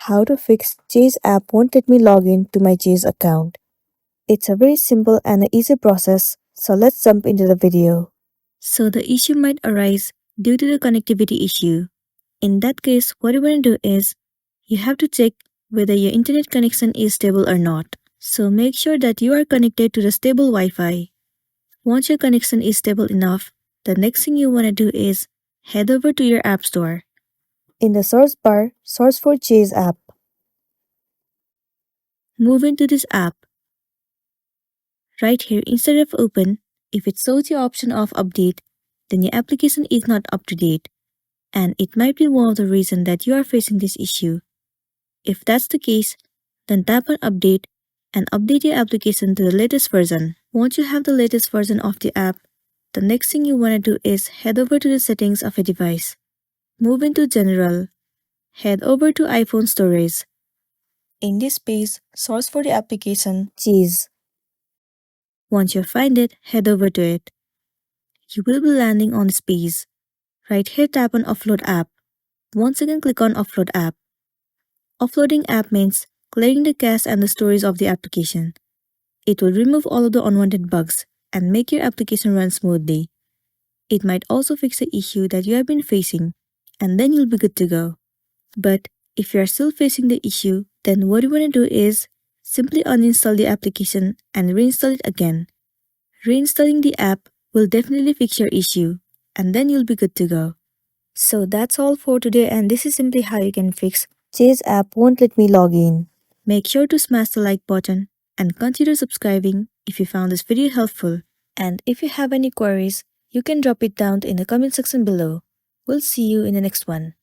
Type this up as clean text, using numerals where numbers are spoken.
How to fix Chase app won't let me log in to my Chase account. It's a very simple and easy process, so let's jump into the video. So the issue might arise due to the connectivity issue. In that case, what you want to do is, you have to check whether your internet connection is stable or not. So make sure that you are connected to the stable Wi-Fi. Once your connection is stable enough, the next thing you want to do is head over to your app store. In the search bar, search for Chase app. Move into this app. Right here, instead of open, if it shows the option of update, then your application is not up to date, and it might be one of the reasons that you are facing this issue. If that's the case, then tap on update and update your application to the latest version. Once you have the latest version of the app, the next thing you want to do is head over to the settings of a device. Move into general. Head over to iPhone storage. In this page, search for the application Chase. Once you find it, head over to it. You will be landing on this page. Right here, tap on Offload App. Once again, click on Offload App. Offloading app means clearing the cache and the storage of the application. It will remove all of the unwanted bugs and make your application run smoothly. It might also fix the issue that you have been facing, and then you'll be good to go. But if you are still facing the issue, then what you want to do is simply uninstall the application and reinstall it again. Reinstalling the app will definitely fix your issue, and then you'll be good to go. So that's all for today, and this is simply how you can fix Chase app won't let me log in. Make sure to smash the like button and consider subscribing if you found this video helpful. And if you have any queries, you can drop it down in the comment section below. We'll see you in the next one.